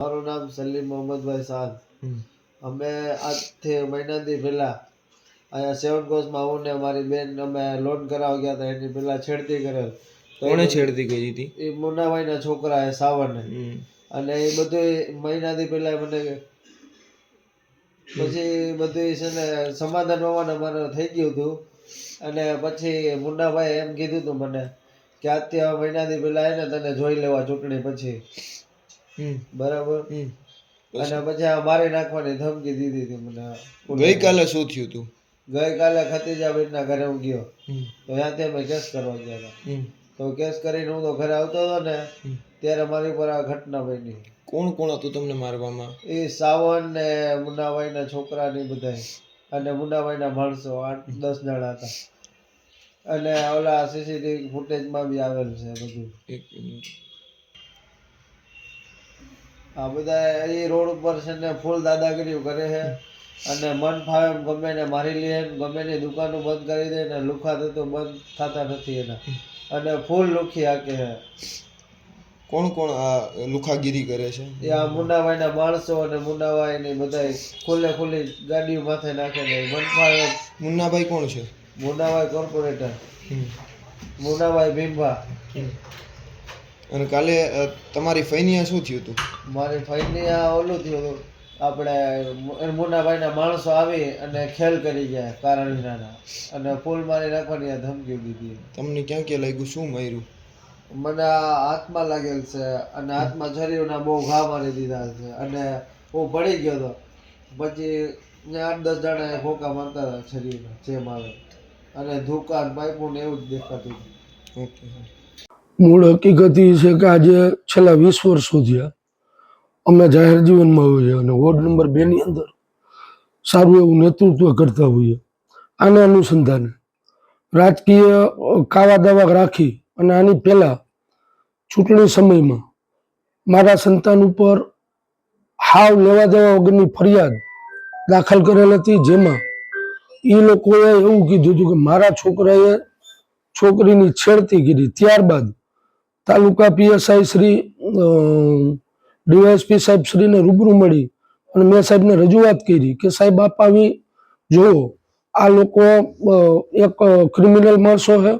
મારું નામ સલીમ મોહમ્મદભાઈ સાદ. અમે આજથી મહિનાથી પહેલા અહીંયા સેવન કોર્સમાં હું ને મારી બેન અમે લોન કરાવવા ગયા હતા. એની પહેલા છેડતી કરેલ. કોણે છેડતી કરી હતી? એ મુન્નાભાઈના છોકરા એ સાવરને. અને એ બધું મહિનાથી પહેલા મને પછી બધું છે ને સમાધાન હોવાને મારે થઈ ગયું હતું. અને પછી મુન્નાભાઈ એમ કીધું હતું મને કે આજથી મહિનાથી પહેલા એને તને જોઈ લેવા ચૂંટણી પછી. બરાબર. અને પછી આ મારી નાખવાની ધમકી દીધી હતી મને. ગઈકાલે શું થયું હતું? ગઈકાલે ખતીજાબેનના ઘરે હું ગયો તો ત્યાંથી અમે કેસ કરવા ગયા હતા. તો કેસ કરીને હું તો ઘરે આવતો હતો ને ત્યારે મારી પર આ ઘટના બની. કોણ કોણ હતું તમને મારવામાં? એ સાવન ને મુન્નાભાઈના છોકરા ને બધા, અને મુન્નાભાઈના માણસો 8-10 જણા હતા. અને ઓલા સીસીટીવી ફૂટેજમાં બી આવેલ છે બધું. આ બધા એ રોડ ઉપર છે ને ફૂલ દાદાગીરી કરે છે. અને મન ફાવે એમ ગમે ને મારી લે, ગમે ની દુકાનો બંધ કરી દે ને લુખા તો બંધ થતા નથી એના. અને ફૂલ લુખી હાકે છે. કોણ કોણ આ લુખાગીરી કરે છે? એ આ મુન્નાભાઈના માણસો અને મુન્નાભાઈ ને બધા ખુલ્લી ગાડીઓ માથે નાખે ને મન ફાવે. મુન્નાભાઈ કોણ છે? મુન્નાભાઈ કોર્પોરેટર, મુન્નાભાઈ ભીમભા. અને કાલે તમારી ફઈનિયા શું થયું હતું? મારી ફઈનિયા ઓલું થયું હતું, આપણે મુન્નાભાઈના માણસો આવી અને ખેલ કરી ગયા કારણીના, અને ફૂલ મારી નાખવાની ધમકી દીધી. તમને ક્યાં ક્યાં લાગ્યું? શું માર્યું? મને હાથમાં લાગેલ છે અને હાથમાં છરીઓના બહુ ઘા મારી દીધા છે. અને હું પડી ગયો હતો. પછી 8-10 જણા ફોકા મારતા હતા છરીઓના જેમ આવે. અને દુકાન પાઇપો ને એવું જ દેખાતું હતું. ઓકે. મૂળ હકીકત એ છે કે આજે છેલ્લા 20 વર્ષો થયા અમે જાહેર જીવનમાં હોઈએ અને વોર્ડ નંબર 2 ની અંદર સારું એવું નેતૃત્વ કરતા હોઈએ. આને અનુસંધાને રાજકીય કાવા દાવા રાખી અને આની પહેલા ચૂંટણી સમયમાં મારા સંતાન ઉપર હાવ લેવા દેવા વગરની ફરિયાદ દાખલ કરેલ હતી, જેમાં એ લોકોએ એવું કીધું હતું કે મારા છોકરાએ છોકરીની છેડતી કરી. ત્યારબાદ તાલુકા પીએસઆઈ શ્રી, ડીવાયએસપી સાહેબ શ્રીને રૂબરૂ મળી અને મેં સાહેબને રજૂઆત કરી કે સાહેબ આપ આવી જુઓ, આ લોકો એક ક્રિમિનલ માણસો છે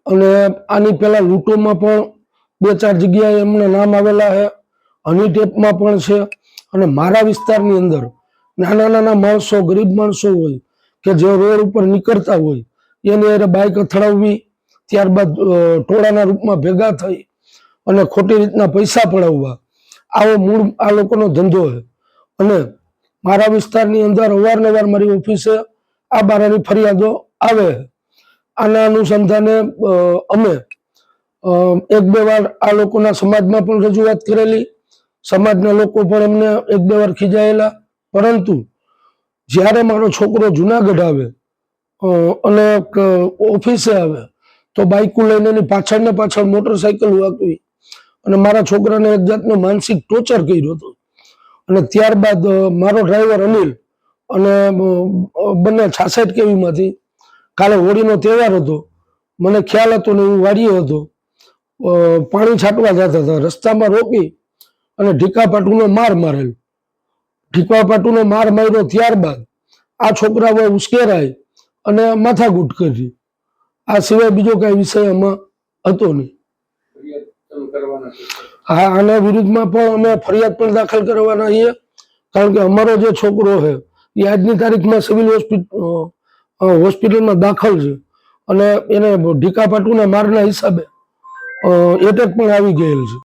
અને આની પહેલા લૂંટોમાં પણ 2-4 જગ્યાએ એમના નામ આવેલા છે, હની ટેપમાં પણ છે. અને મારા વિસ્તારની અંદર નાના નાના માણસો, ગરીબ માણસો હોય કે જે રોડ ઉપર નીકળતા હોય એની અરે બાઇક અથડાવવી, ત્યારબાદ ટોળાના રૂપમાં ભેગા થઈ અને ખોટી રીતના પૈસા પડાવવા, આવો મૂળ આ લોકોનો ધંધો છે. અને મારા વિસ્તારની અંદર અવારનવાર મારી ઓફિસે આ બારાની ફરિયાદો આવે. આના અનુસંધાને અમે 1-2 વાર આ લોકોના સમાજમાં પણ રજૂઆત કરેલી. સમાજના લોકો પણ એમને 1-2 વાર ખીજાયેલા. પરંતુ જ્યારે મારો છોકરો જુનાગઢ આવે અને ઓફિસે આવે તો બાઇકો લઈને એની પાછળ ને પાછળ મોટરસાઇકલ વાગવી અને મારા છોકરાને એક જાતનો માનસિક ટોર્ચર કર્યો હતો. અને ત્યારબાદ મારો ડ્રાઈવર અનિલ અને બંને 66 કેવીમાંથી, કાલે હોળીનો તહેવાર હતો, મને ખ્યાલ હતો ને હું વાડીએ હતો, પાણી છાંટવા જતા હતા. રસ્તામાં રોકી અને ઢીકાપાટુનો માર મારેલ. ઢીકાપાટુનો માર માર્યો ત્યારબાદ આ છોકરાઓ ઉશ્કેરાય અને માથાકૂટ કરી. આ સિવાય બીજો કઈ વિષય આમાં હતો નહીં. હા, આના વિરુદ્ધમાં પણ અમે ફરિયાદ પણ દાખલ કરવાના છીએ. કારણ કે અમારો જે છોકરો છે એ આજની તારીખમાં સિવિલ હોસ્પિટલમાં દાખલ છે અને એને ઢીકાપાટુના મારના હિસાબે એટેક પણ આવી ગયેલ છે.